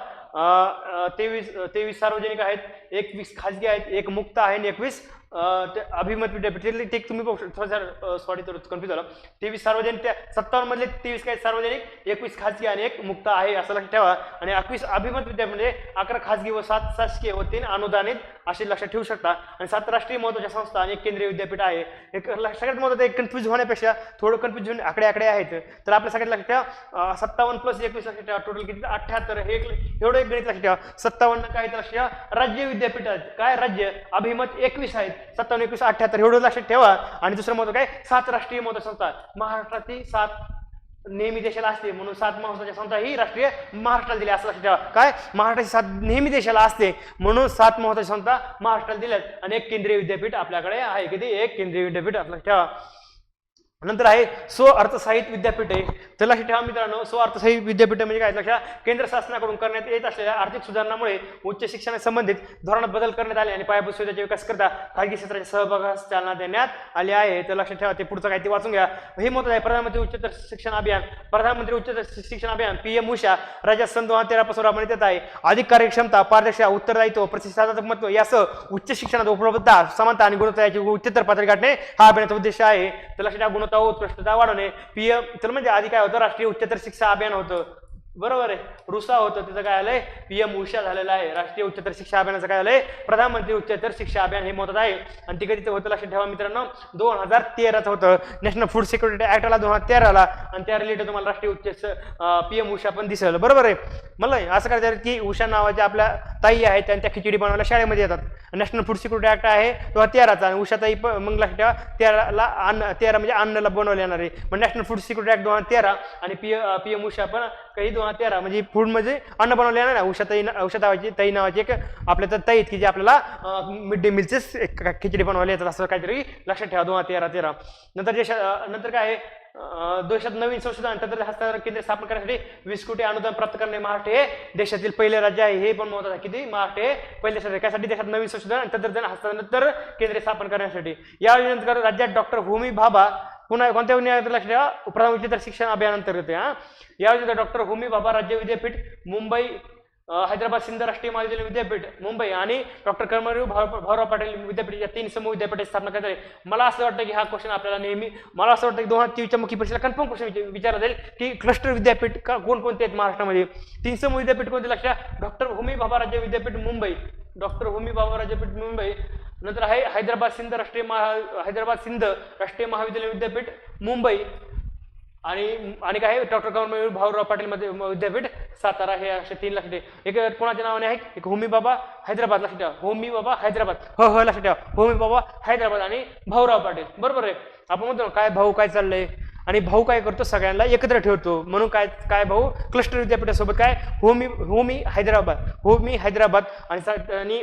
23 सार्वजनिक आहेत 21 खाजगी आहेत 1 मुक्त आहे आणि 21 अभिमत विद्यापीठ ते तुम्ही बघू शकता. सॉरी तर कन्फ्युज झालं. 23 सार्वजनिक त्या 57 मधले 23 काय सार्वजनिक 21 खाजगी आणि 1 मुक्त आहे असं लक्षात ठेवा. आणि 21 अभिमत विद्यापीठ म्हणजे 11 खाजगी व 7 शासकीय व 3 अनुदानित असे लक्षात ठेवू शकता. आणि 7 राष्ट्रीय महत्त्वाच्या संस्था आणि 1 केंद्रीय विद्यापीठ आहे. एक सगळ्यात महत्त्वाचं एक कन्फ्युज होण्यापेक्षा थोडं कन्फ्युज होऊन आकडे आहेत तर आपल्या सगळ्यात लक्षात ठेवा 57 प्लस 21 लक्षात ठेवा टोटल किती 78 हे एवढं एक गणित लक्षात ठेवा. 57 काय तर लक्षात ठेवा राज्य विद्यापीठ काय राज्य अभिमत 21 आहेत 57 21 78 एवढं लक्षात ठेवा. आणि दुसरं महत्व काय 7 राष्ट्रीय महत्त्वाच्या संस्था महाराष्ट्रातील 7 नेहमी देशाला असते म्हणून 7 महत्त्वाच्या संस्था ही राष्ट्रीय महाराष्ट्राला दिल्या असं लक्षात ठेवा. काय महाराष्ट्राची 7 नेहमी देशाला असते म्हणून 7 महत्त्वाच्या संस्था महाराष्ट्राला दिल्यात आणि 1 केंद्रीय विद्यापीठ आपल्याकडे आहे. किती 1 केंद्रीय विद्यापीठ आपल्याला ठेवा. नंतर आहे स्व अर्थसहाय्यित विद्यापीठ आहे तर लक्षात ठेवा मित्रांनो स्व अर्थसहाय्यित विद्यापीठ म्हणजे काय लक्षात केंद्र शासनाकडून करण्यात येत असलेल्या आर्थिक सुधारणामुळे उच्च शिक्षणाशी संबंधित धोरणात बदल करण्यात आले आणि पायाभूत सुविधांचा विकास करता खाजगी क्षेत्राच्या सहभागास चालना देण्यात आली आहे. तर लक्षात ठेवा ते पुढचं काय ते वाचून घ्या. हे महत्त्वाचं आहे प्रधानमंत्री उच्चतर शिक्षण अभियान प्रधानमंत्री उच्चतर शिक्षण अभियान PM उषा राज्यात सन 2013 पासून राबवण्यात येत आहे. अधिक कार्यक्षमता पारदर्शकता उत्तरदायित्व प्रतिसादात्मक महत्त्व यासह उच्च शिक्षणात उपलब्धता समानता आणि गुणवत्ता याची उच्चतर पातळी गाठणे हा अभियानाचा उद्देश आहे. तर लक्षात ठेवा गुणवत्ता व उत्कृष्टता वाढवणे PM तर म्हणजे आधी काय होतं राष्ट्रीय उच्चतर शिक्षा अभियान होतं बरोबर आहे. रुसा होतं त्याचं काय आलंय, PM उषा झालेलं आहे. राष्ट्रीय उच्चतर शिक्षा अभियानाचं काय आलंय, प्रधानमंत्री उच्चतर शिक्षा अभियान हे महत्वाचं आहे. आणि ते कधीचं होतं लक्षात ठेवा मित्रांनो, 2013चं होतं. नॅशनल फूड सिक्युरिटी ऍक्ट आला 2013ला आणि त्या रिलेटेड तुम्हाला राष्ट्रीय उच्च PM उषा पण दिसेल. बरोबर आहे. मला असं करायचं की उषा नावाच्या आपल्या ताई आहेत त्या खिचडी बनवायला शाळेमध्ये येतात. नॅशनल फूड सिक्युरिटी ऍक्ट आहे 2013चा आणि उषा ताई मग लक्षात ठेवा 13ला 13 म्हणजे अन्नला बनवले येणार आहे. मग नॅशनल फूड सिक्युरिटी ऍक्ट 2013 आणि PM उषा पण काही 2013 म्हणजे फूड म्हणजे अन्न बनवले येणार आहे. उषा ताई नावाची एक आपल्या तर ताई की जे आपल्याला मिड डे मीलचे खिचडी बनवायला येतात असं काहीतरी लक्षात ठेवा 2013. नंतर काय आहे, देशात नवीन संशोधन आणि तंत्रज्ञान हस्तांतरण केंद्र स्थापन करण्यासाठी 20 कोटी अनुदान प्राप्त करणे महाराष्ट्र हे देशातील पहिले राज्य आहे. हे पण महत्त्वाचं आहे. किती, महाराष्ट्र हे पहिले देश आहे. त्यासाठी देशात नवीन संशोधन आणि तंत्रज्ञान हस्तांतरण केंद्र स्थापन करण्यासाठी. या योजनेनंतर राज्यात डॉक्टर होमी भाभा पुन्हा कोणत्या योजनेत लक्ष द्या, प्रधान उच्चतर शिक्षण अभियान अंतर्गत आहे. या योजनेत डॉक्टर होमी भाभा राज्य विद्यापीठ मुंबई, हैदराबाद सिंध राष्ट्रीय महाविद्यालय विद्यापीठ मुंबई आणि डॉक्टर कर्मवीर भाऊराव पाटील विद्यापीठ या 3 समूह विद्यापीठाची स्थापना करण्यात आली. मला असं वाटतं की हा क्वेश्चन आपल्याला नेहमी, मला असं वाटतं की 2023च्या मुख्य परीक्षेला कन्फर्म क्वेश्चन विचारला जाईल की क्लस्टर विद्यापीठ का कोणकोणते आहेत महाराष्ट्रामध्ये. 3 समूह विद्यापीठ कोणते लक्षात, डॉक्टर होमी भाभा राज्य विद्यापीठ मुंबई, डॉक्टर होमी भाभा राज्यपीठ मुंबई. नंतर आहे हैदराबाद सिंध राष्ट्रीय महाविद्यालय विद्यापीठ मुंबई आणि काय आहे, डॉक्टर कर्मवीर भाऊराव पाटील मध्ये विद्यापीठ सातारा. हे असे 3 लक्षात ठेवा. एक कोणाच्या नावाने आहे, एक होमी बाबा हैदराबाद लक्षात ठेवा, होमी बाबा हैदराबाद लक्षात ठेवा, होमी बाबा हैदराबाद आणि भाऊराव पाटील. बरोबर आहे. आपण म्हणतो काय भाऊ काय चाललंय आणि भाऊ काय करतो, सगळ्यांना एकत्र ठेवतो म्हणून काय भाऊ क्लस्टर विद्यापीठासोबत काय होमी हैदराबाद आणि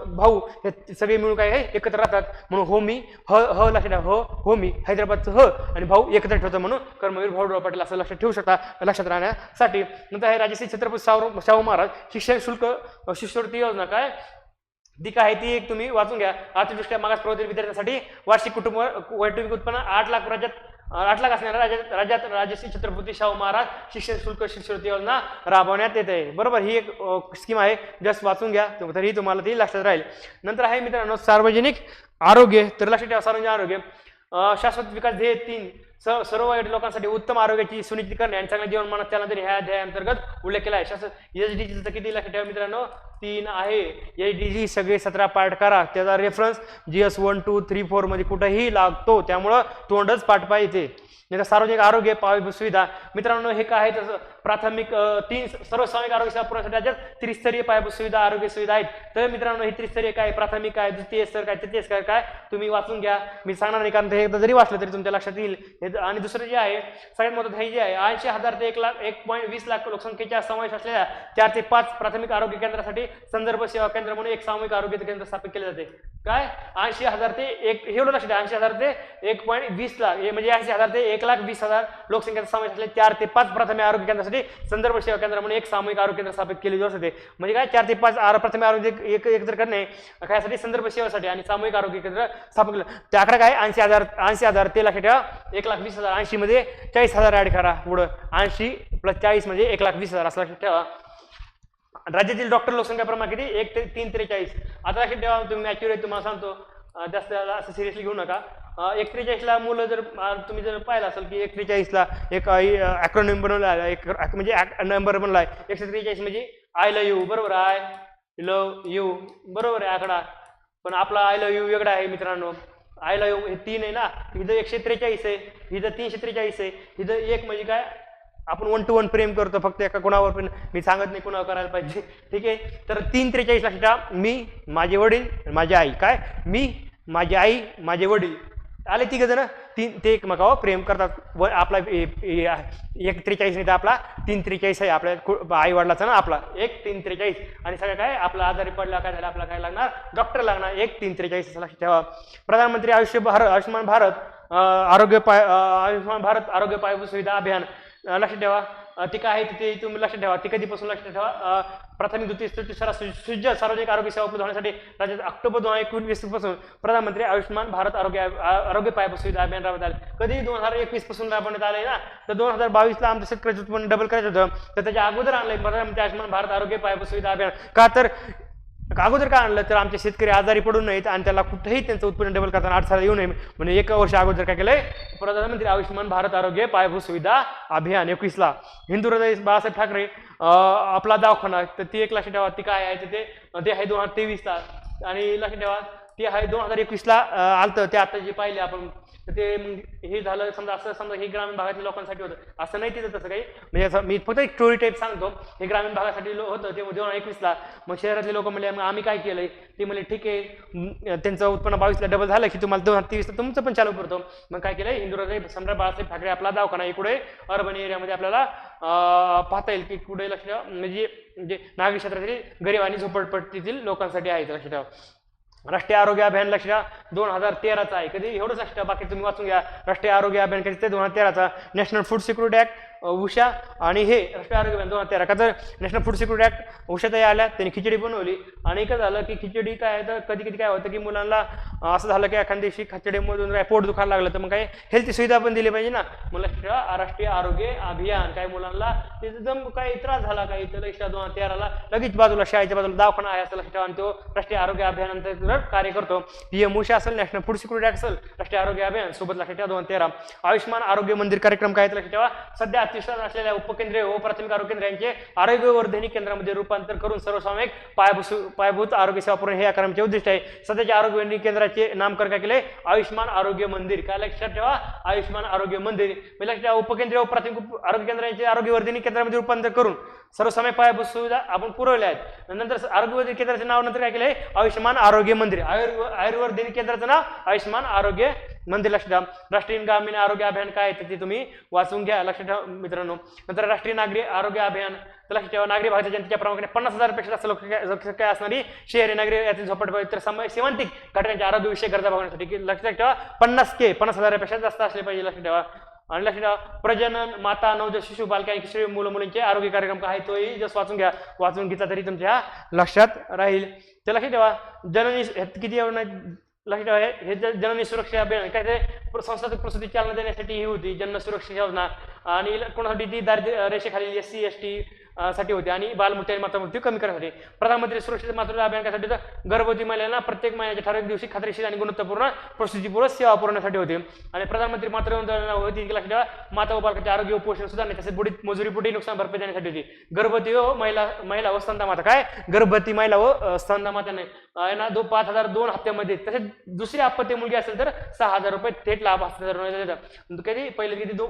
भाऊ हे सगळे मिळून काय आहे एकत्र राहतात म्हणून होमी लक्षात ठेवा, होमी हैदराबादचं आणि भाऊ एकत्र ठेवतो म्हणून कर्मवीर भाऊराव पाटील असं लक्षात ठेवू शकता लक्षात राहण्यासाठी. नंतर आहे राजश्री छत्रपती शाहू महाराज शिक्षण शुल्क शिष्यवृत्ती योजना. काय ती काय आहे ती एक तुम्ही वाचून घ्या. आर्थिकदृष्ट्या मागास प्रवर्तित विद्यार्थ्यांसाठी वार्षिक वैयक्तिक उत्पन्न 8 लाख असणाऱ्या राज्यात राजश्री छत्रपती शाहू महाराज शिक्षण शुल्क शिष्यवृत्ती योजना राबवण्यात येते. बरोबर, ही एक स्कीम आहे, जस्ट वाचून घ्या तरी तुम्हाला ती लक्षात राहील. नंतर आहे मित्रांनो सार्वजनिक आरोग्य. तर लक्षात ठेवा सार्वजनिक आरोग्य शाश्वत विकास ध्येय 3 सर्व वयोगट लोकांसाठी उत्तम आरोग्याची सुनिश्चित करणे आणि चांगल्या जीवनमानात त्यानंतर ह्या अध्यायांतर्गत उल्लेख केला आहे. SDGचं किती लक्षात ठेवा मित्रांनो 3 आहे. SDG सगळे 17 पाठ करा. त्याचा रेफरन्स GS 1, 2, 3, 4 मध्ये कुठेही लागतो, त्यामुळं तोंडच पाठ पाहिजे. नाही सार्वजनिक आरोग्य पायाभूत सुविधा मित्रांनो हे काय आहे, तसं प्राथमिक 3 सर्वसामायिक आरोग्य सेवा पुरवण्यासाठी राज्यात त्रिस्तरीय पायाभूत सुविधा आरोग्य सुविधा आहेत. तर मित्रांनो ही त्रिस्तरीय काय, प्राथमिक काय, द्वितीय स्तर काय, तृतीय स्तर काय तुम्ही वाचून घ्या. मी सांगणार नाही कारण ते एकदा जरी वाचलं तरी तुमच्या लक्षात येईल. आणि दुसरं जे आहे सगळ्यात महत्त्वाचं हे जे आहे 80,000 ते 1,20 लाख लोकसंख्येच्या समावेश असलेल्या 4 ते 5 प्राथमिक आरोग्य केंद्रासाठी संदर्भ सेवा केंद्र म्हणून एक सामूहिक आरोग्य केंद्र स्थापित केले जाते. काय 80,000 ते 1 हे लक्षात 80,000 ते 1,20 लाख हे म्हणजे 80,000 ते 1,20,000 लोकसंख्येचा समावेश असलेल्या 4 ते 5 प्राथमिक आरोग्य केंद्रासाठी संदर्भ सेवा केंद्र म्हणून एक सामूहिक आरोग्य केंद्र स्थापित केले जाऊ शकते. म्हणजे काय 4 ते 5 प्राथमिक आरोग्य एकत्र करणे कायसाठी संदर्भ सेवेसाठी आणि सामूहिक आरोग्य केंद्र स्थापन केलं. ते आकडा काय 80,000 ते लक्षात ठेवा 1,20,000. 80 मध्ये 40,000 ऍड करा पुढं 80 + 40 म्हणजे 1,20,000 असं लक्षात ठेवा. राज्यातील डॉक्टर लोकसंख्या प्रमाण किती 1 ते 343. आता लक्षात ठेवा तुम्ही मॅच्युअर तुम्हाला सांगतो जास्त असं सिरियसली घेऊ नका. 143ला मुलं जर तुम्ही जर पाहिलं असेल की 143ला एक ॲक्रोनिम बनवला आहे, एक म्हणजे नंबर बनला आहे 143 म्हणजे आय लव्ह यू. बरोबर, आय लव्ह यू बरोबर आहे आकडा, पण आपला आय लव्ह यू वेगळा आहे मित्रांनो. आय लव्ह यू हे 3 आहे ना, इथं 143 आहे, इथं 343 आहे, इथं 1 म्हणजे काय आपण 1 to 1 प्रेम करतो फक्त एका कोणावर, पण मी सांगत नाही कोणावर करायला पाहिजे. ठीक आहे, तर 343 लक्षात मी माझे वडील माझी आई. काय मी माझी आई माझे वडील आले 3 जण ते एकमेकावर प्रेम करतात. आपला 143 नाही तर आपला 343 आहे आपल्या आई वडिलाचा ना, आपला 1,343 आणि सगळं काय आपला आजारी पडला काय झालं आपला काय लागणार डॉक्टर लागणार 1,343 असं लक्षात ठेवा. प्रधानमंत्री आयुष्यमान भारत आरोग्य पायाभूत सुविधा अभियान लक्षात ठेवा. ती काय आहे ते तुम्ही लक्षात ठेवा. ती कधीपासून लक्षात ठेवा प्राथमिक द्वितीय तिसरा सुसज्ज सार्वजनिक आरोग्य सेवा उपलब्ध होण्यासाठी राज्यात ऑक्टोबर 2021 पासून प्रधानमंत्री आयुष्यमान भारत आरोग्य पायाभूत सुविधा अभियान राबवण्यात आले. कधी 2021 पासून राबवण्यात आले ना, तर 2022ला आमचं शेतकऱ्याचं उत्पन्न डबल करायचं होतं, तर त्याच्या अगोदर आणलंय प्रधानमंत्री आयुष्यमान भारत आरोग्य पायाभूत सुविधा अभियान. का तर अगोदर काय आणलं तर आमचे शेतकरी आजारी पडू नयेत आणि त्याला कुठेही त्यांचं उत्पन्न डबल करताना अडथळा येऊ नये म्हणजे 1 वर्ष अगोदर काय केलंय, प्रधानमंत्री आयुष्यमान भारत आरोग्य पायाभूत सुविधा अभियान 21ला हिंदू हृदय बाळासाहेब ठाकरे आपला दवाखाना, तर ती 1 लक्षात ठेवा. ती काय आहे ते आहे 2023ला आणि लक्षात ठेवा ते आहे 2021ला आलतं. ते आता जे पाहिले आपण ते हे झालं समजा, असं समजा हे ग्रामीण भागातील लोकांसाठी होतं, असं नाही तिथं तसं काही. म्हणजे मी फक्त एक स्टोरी टाईप सांगतो. हे ग्रामीण भागासाठी होतं ते 2021ला. मग शहरातले लोक म्हणले मग आम्ही काय केलंय, ते म्हणले ठीक आहे त्यांचं उत्पन्न 22ला डबल झालं की तुम्हाला 2023ला तुमचं पण चालू करतो. मग काय केलंय, हिंदू हृदय सम्राट बाळासाहेब ठाकरे आपला दवाखाना इकडे अर्बन एरियामध्ये आपल्याला पाहता येईल की कुठे लक्ष ठेवा, म्हणजे नागरी क्षेत्रातील गरीब आणि झोपडपट्टीतील लोकांसाठी आहे लक्ष ठेवा. राष्ट्रीय आरोग्य अभियान लक्ष द्या 2013चा आहे. कधी एवढंच लक्ष द्या, बाकी तुम्ही वाचून घ्या. राष्ट्रीय आरोग्य अभियान कधी ते 2013चा. National food security act Usha आणि हे राष्ट्रीय आरोग्य अभियान 2013. का तर नॅशनल फूड सिक्युरिटी ऍक्ट उषाताई आल्या, त्यांनी खिचडी बनवली आणि काय झालं की खिचडी काय आहे तर कधी कधी काय होतं की मुलांना असं झालं की एखाद्या दिवशी खिचडीमधून काय पोट दुखायला लागलं तर मग काय हेल्थ सुविधा पण दिली पाहिजे ना. मला राष्ट्रीय आरोग्य अभियान काय मुलांना एकदम काही त्रास झाला काही तर 2013ला लगेच बाजूला शाळेच्या बाजूला दवाखाना आहे असं लक्षात ठेवा आणि तो राष्ट्रीय आरोग्य अभियानांतर्गत कार्य करतो. पीएम उषा असेल, नॅशनल फूड सिक्युरिटी ऍक्ट असेल, राष्ट्रीय आरोग्य अभियान सोबत लक्षात ठेवा 2013. आयुष्यमान आरोग्य मंदिर कार्यक्रम काय लक्षात ठेवा. सध्या अतिशय असलेल्या उपकेंद्रीय व प्राथमिक आरोग्य केंद्र यांचे आरोग्यवर्धिनी केंद्रामध्ये रूपांतर करून सर्वसामायिक पायाभूत आरोग्य सेवा पुरवणे हे या कार्यक्रमाचे उद्दिष्ट आहे. सध्याच्या आरोग्यवर्धिनी केंद्राचे नामकरण काय केले, आयुष्यमान आरोग्य मंदिर. काय लक्षात ठेवा, आयुष्यमान आरोग्य मंदिर. लक्षात ठेवा उपकेंद्रीय व प्राथमिक आरोग्य केंद्र यांचे आरोग्यवर्धिनी केंद्रामध्ये रूपांतर करून सर्वसामायिक पायाभूत सुविधा आपण पुरवल्या आहेत. नंतर आरोग्यवर्धिनी केंद्राचे नाव नंतर काय केले, आयुष्यमान आरोग्य मंदिर. आयुर्वर्धिनी केंद्राचं नाव आयुष्यमान आरोग्य मंदिर. लक्षात ठेवा. राष्ट्रीय ग्रामीण आरोग्य अभियान काय आहे ते तुम्ही वाचून घ्या लक्षात ठेवा मित्रांनो. नंतर राष्ट्रीय नागरी आरोग्य अभियान लक्षात ठेवा. नागरी भागाच्या जनतेच्या प्रामुख्याने 50,000 पेक्षा जास्त लोकसंख्या असणारी शहरी नागरी यातील झोपडपट्टी तर सीमांतिक घटनांच्या आरोग्यविषयक गरजा भागवण्यासाठी लक्षात ठेवा 50,000 पेक्षा जास्त असले पाहिजे लक्षात ठेवा. आणि लक्षात ठेवा प्रजनन, माता, नवजात शिशु, बालके आणि किशोरी मुलींचे आरोग्य कार्यक्रम काय तोही जस्ट वाचून घ्या. वाचून घेतला तरी तुमच्या लक्षात राहील. ते लक्षात ठेवा. जननी किती लक्षात ठेवा हे जननी सुरक्षा अभियान काय ते संस्थात्मक प्रसूती चालना देण्यासाठी ही होती जन सुरक्षा योजना. आणि कोणासाठी ती दारिद्र्य रेषेखालील SC ST साठी होती आणि बालमृत्यू आणि मातृमृत्यू कमी करण्यासाठी. प्रधानमंत्री सुरक्षित मातृत्व अभियानासाठी तर गर्भवती महिलांना प्रत्येक महिन्याच्या ठराविक दिवशी खात्रीशीर आणि गुणवत्तापूर्ण प्रसूतीपूर्व सेवा पुरवण्यासाठी होते. आणि प्रधानमंत्री मातृवंदना होती लक्षात ठेवा माता व बालकांचे आरोग्य व पोषण सुधारणे तसेच बुडीत मजुरीपुढे नुकसान भरपाई देण्यासाठी होती. गर्भवती व महिला व स्तनदा काय गर्भवती महिला व स्तनदा माताने यांना 5,000 2 हप्त्यामध्ये, तसेच दुसरी अपत्य मुलगी असेल तर 6,000 रुपये थेट लाभ असतात. कधी पहिले किती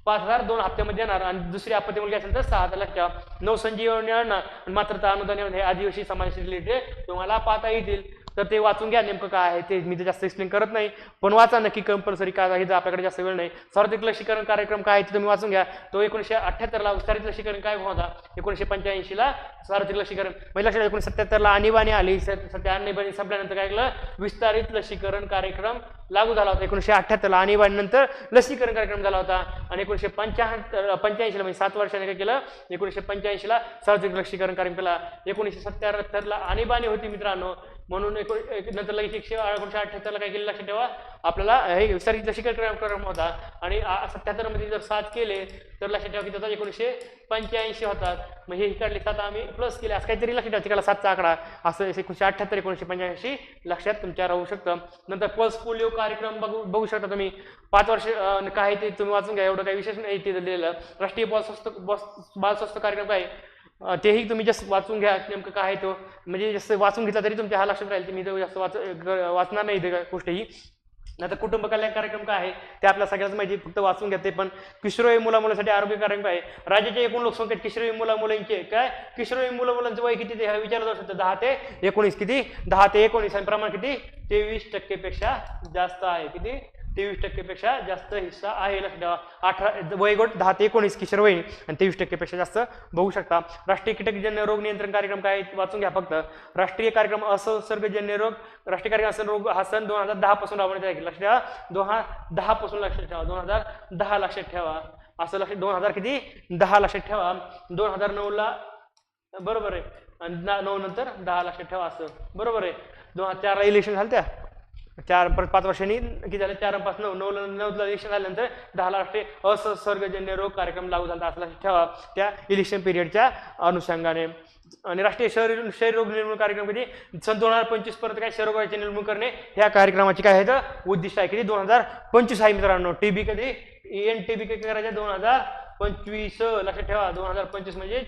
5,000 2 हप्त्यामध्ये येणार आणि दुसरी अपत्य मुलगी असेल तर 6,000 लक्षात ठेवा. नवसंजीवनी योजना मात्रता अनुदान हे आदिवासी समाजाशी रिलेटेड तुम्हाला पाहता येतील. तर ते वाचून घ्या नेमकं काय आहे ते. मी ते जास्त एक्सप्लेन करत नाही पण वाचा नक्की कंपल्सरी काय आहे. आपल्याकडे जास्त वेळ नाही. सार्वत्रिक लसीकरण कार्यक्रम काय आहे ते तुम्ही वाचून घ्या. तो 1978ला विस्तारित लसीकरण काय होता. 1985ला सार्वत्रिक लसीकरण. म्हणजे लक्षात 1977ला आणीबाणी आली. सध्या आणीबाणी संपल्यानंतर काय केलं, विस्तारित लसीकरण कार्यक्रम लागू झाला होता. 1978ला आणीबाणीनंतर लसीकरण कार्यक्रम झाला होता. आणि 1985ला म्हणजे 7 वर्षांनी काय केलं, 1985ला सार्वत्रिक लसीकरण कार्यक्रम केला. 1977ला आणीबाणी होती मित्रांनो म्हणून नंतर लगेच 1978ला काय केलं लक्षात ठेवा आपल्याला हे विस्तारित लसीकरण कार्यक्रम होता. आणि 77 मध्ये जर 7 केले तर लक्षात ठेवा की त्याचा 1985 होतात. मग हे इकडले 7 आम्ही प्लस केले असं काहीतरी लक्षात ठेवा. तिकडला 7चा आकडा असं 1978 1985 लक्षात तुमच्या राहू शकतं. नंतर पल्स पोलिओ कार्यक्रम बघू शकता तुम्ही. 5 वर्ष काय ते तुम्ही वाचून घ्या. एवढं काही विशेष नाही ते दिलेलं. राष्ट्रीय बाल स्वास्थ्य कार्यक्रम काय तेही तुम्ही जास्त वाचून घ्या नेमकं काय तो. म्हणजे जास्त वाचून घेतला तरी तुमच्या हा लक्षात राहील. मी जास्त वाचणार नाही ते गोष्टही. नंतर कुटुंब कल्याण कार्यक्रम काय आहे ते आपल्या सगळ्याच माहिती, फक्त वाचून घ्या ते पण. किशोरवयीन मुलामुलांसाठी आरोग्य कार्यक्रम काय आहे. राज्याच्या एकूण लोकसंख्येत किशोरवयीन मुलांचे काय किशोरवयीन मुलांचं वय किती ते विचारलं जाऊ शकतं. 10 ते 19 किती 10 ते 19 आणि प्रमाण किती 23% पेक्षा जास्त आहे. किती 23% पेक्षा जास्त हिस्सा आहे. लक्षात ठेवा. 18 वयोगट 10 ते 19 किशोरवयीन आणि 23% पेक्षा जास्त बघू शकता. राष्ट्रीय कीटकजन्य रोग नियंत्रण कार्यक्रम काय वाचून घ्या फक्त. राष्ट्रीय कार्यक्रम असंसर्गजन्य रोग राष्ट्रीय कार्यक्रम असं रोग हा सन 2010 पासून राबवण्यात आहे. लक्षात ठेवा 2010 पासून लक्षात ठेवा. 2010 लक्षात ठेवा असं लक्षात 2000 किती 10 लक्षात ठेवा. 2009ला बरोबर आहे आणि 9 नंतर 10 लक्षात ठेवा असं बरोबर आहे. 2004ला इलेक्शन झालं त्या परत 5 वर्षांनी किती झालं 4 आणि 5 9 9ला इलेक्शन झाल्यानंतर 10ला राष्ट्रीय असंसर्गजन्य रोग कार्यक्रम लागू झाला असं लक्षात ठेवा त्या इलेक्शन पिरियडच्या अनुषंगाने. आणि राष्ट्रीय क्षय रोग निर्मूलन कार्यक्रम कधी सन 2025 पर्यंत काय क्षयरोगाचे निर्मूलन करणे ह्या कार्यक्रमाची काय आहे तर उद्दिष्ट आहे. किती 2025 आहे मित्रांनो. टीबी कधी टीबी कधी करायचं 2025 लक्षात ठेवा. 2025 म्हणजे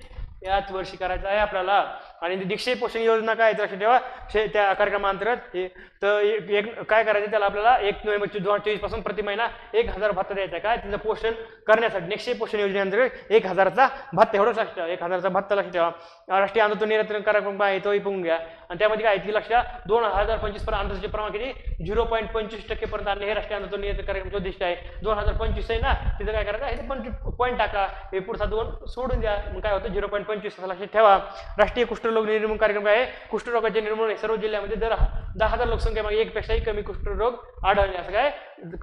याच वर्षी करायचं आहे आपल्याला. आणि दीक्षे पोषण योजना काय लक्षात ठेवा त्या कार्यक्रमाअंतर्गत तर एक काय करायचं त्याला आपल्याला 1 नोव्हेंबर 2024 पासून प्रति महिना 1000 भत्ता द्यायचा काय तिचं पोषण करण्यासाठी. दीक्षे पोषण योजनेअंतर्गत 1000चा भत्ता एवढंच लक्षात ठेवा. 1000चा भत्ता लक्षात ठेवा. राष्ट्रीय अंधत्व नियंत्रण कार्यक्रम आहे तोही पाहून घ्या. आणि त्यामध्ये काय ती लक्षात 2025 पर्यंत अंधत्वाचे प्रमाण किती 0.25% पर्यंत आणणे हे राष्ट्रीय अंधत्व नियंत्रण कार्यक्रमाचे उद्दिष्ट आहे. 2025 आहे ना तिथं काय करायचं आहे पॉईंट टाका हे पुढचा 2 सोडून द्या मग काय होतं 0.25 लक्षात ठेवा. राष्ट्रीय कुष्ठरोग निर्मूलन कार्यक्रम काय आहे कुष्ठरोगाचे निर्मूलन सर्व जिल्ह्यामध्ये दर 10,000 लोकसंख्येमागे 1 पेक्षाही कमी कुष्ठरोग आढळणे असं काय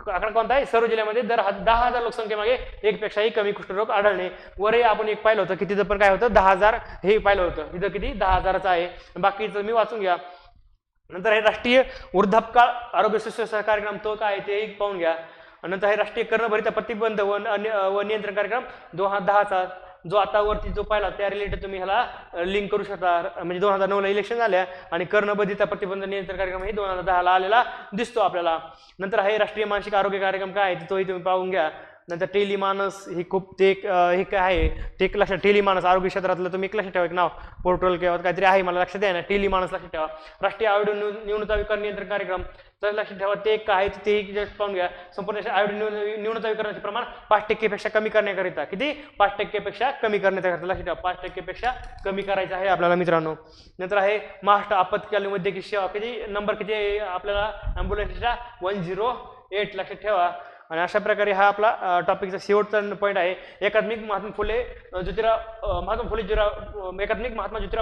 आकडा कोणता आहे सर्व जिल्ह्यामध्ये दर 10,000 लोकसंख्येमागे 1 पेक्षाही कमी कुष्ठरोग आढळणे. वरही आपण एक पाहिलं होतं की तिथं पण काय होतं 10,000 हे पाहिलं होतं तिथं किती 10,000चं आहे. बाकीचं मी वाचून घ्या. नंतर हे राष्ट्रीय वृद्धापकाळ आरोग्य सुश्रूषा कार्यक्रम तो काय ते पाहून घ्या. नंतर हे राष्ट्रीय कर्णभरित प्रतिबंध व नियंत्रण कार्यक्रम 2010चा जो आता वरती जो पाहिला त्या रिलेटेड तुम्ही ह्याला लिंक करू शकता. म्हणजे 2009ला इलेक्शन झाल्या आणि कर्णबधिता प्रतिबंध नियंत्रण कार्यक्रम हे 2010ला आलेला दिसतो आपल्याला. नंतर हे राष्ट्रीय मानसिक आरोग्य कार्यक्रम काय आहे तोही तुम्ही पाहून घ्या. नंतर टेलिमानस हे खूप ते हे काय आहे ते लक्षात टेलिमानस आरोग्य क्षेत्रातलं तुम्ही एक लक्षात ठेवा एक नाव पोर्टल किंवा काहीतरी आहे मला लक्षात द्या ना टेलिमानस लक्षात ठेवा. राष्ट्रीय आयोडीन न्यूनता विकार नियंत्रण कार्यक्रम तर लक्षात ठेवा ते काय ते जस्ट पाहून घ्या. संपूर्ण आयोडीन न्यूनता विकरणाचे प्रमाण 5% पेक्षा कमी करण्याकरिता किती 5% पेक्षा कमी करण्याकरिता लक्षात ठेवा 5% पेक्षा कमी करायचं आहे आपल्याला मित्रांनो. नंतर आहे महाराष्ट्र आपत्कालीन वैद्यकीय सेवा किती नंबर किती आहे आपल्याला ॲम्ब्युलन्सचा 108 लक्षात ठेवा. आणि अशा प्रकारे हा आपला टॉपिकचा शेवटचा पॉईंट आहे. एकात्मिक महात्मा फुले ज्योतिराव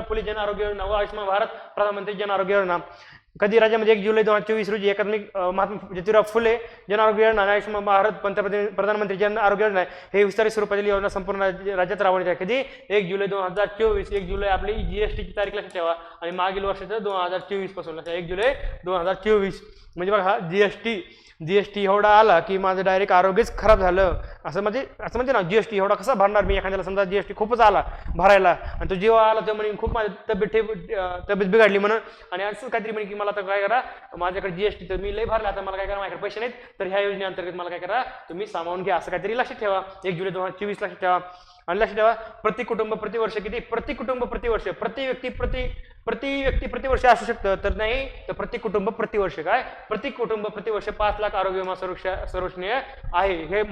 फुले जन आरोग्य योजना व आयुष्यमान भारत प्रधानमंत्री जन आरोग्य योजना कधी राज्यामध्ये 1 जुलै 2024 रोजी एकात्मिक महात्मा ज्योतिराव फुले जन आरोग्य योजना आणि आयुष्यमान भारत प्रधानमंत्री जन आरोग्य योजना हे विस्तारित स्वरूपातील योजना संपूर्ण राज्यात राबवण्यात आहे. कधी 1 जुलै 2024 1 जुलै आपली GSTची तारीख लक्षात ठेवा आणि मागील वर्षाचं 2024 पासून 1 जुलै 2024 म्हणजे बघा हा जीएसटी एवढा आला की माझं डायरेक्ट आरोग्यच खराब झालं असं म्हणजे ना जीएसटी एवढा कसा भरणार मी एखाद्याला समजा जीएसटी खूपच आला भरायला आणि तो जेव्हा आला तर म्हणे खूप माझी तब्येत बिघडली म्हणून आणि असं काहीतरी म्हणे की मला तर काय करा माझ्याकडे जीएसटी तर मी लय भरला आता मला काय करा माझ्याकडे पैसे नाहीत तर ह्या योजनेअंतर्गत मला काय करा तुम्ही सामावून घ्या असं काहीतरी लक्षात ठेवा. 1 जुलै 2024 लक्षात ठेवा. आणि लक्षात ठेवा प्रति कुटुंब प्रतिवर्ष किती प्रति कुटुंब प्रतिवर्ष प्रति व्यक्ती प्रतिवर्ष असू शकतं तर नाही तर प्रति कुटुंब प्रतिवर्ष काय प्रति कुटुंब प्रतिवर्ष 5 लाख आरोग्य विमा सर्वोच्चनीय आहे. हे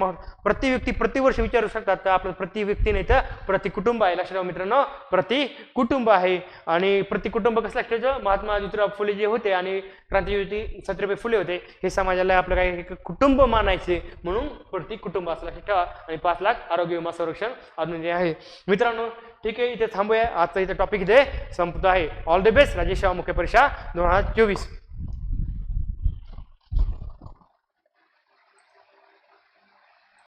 प्रति व्यक्ती प्रतिवर्ष विचारू शकतात तर आपलं प्रति व्यक्ती नाही तर प्रति कुटुंब आहे. लक्षात ठेवा मित्रांनो प्रति कुटुंब आहे. आणि प्रति कुटुंब कसं लक्षात ठेवायचं महात्मा ज्योतिराव फुले जे होते आणि क्रांतिज्योती सावित्रीबाई फुले होते हे समाजाला आपलं काय कुटुंब मानायचे म्हणून प्रति कुटुंब असं लक्षात ठेवा. आणि 5 लाख आरोग्य विमा संरक्षण अजून जे आहे मित्रांनो. ठीक आहे इथे थांबूया. आजचा इथे टॉपिक इथे संपतो आहे. ऑल द बेस्ट राज्य सेवा मुख्य परीक्षा 2024.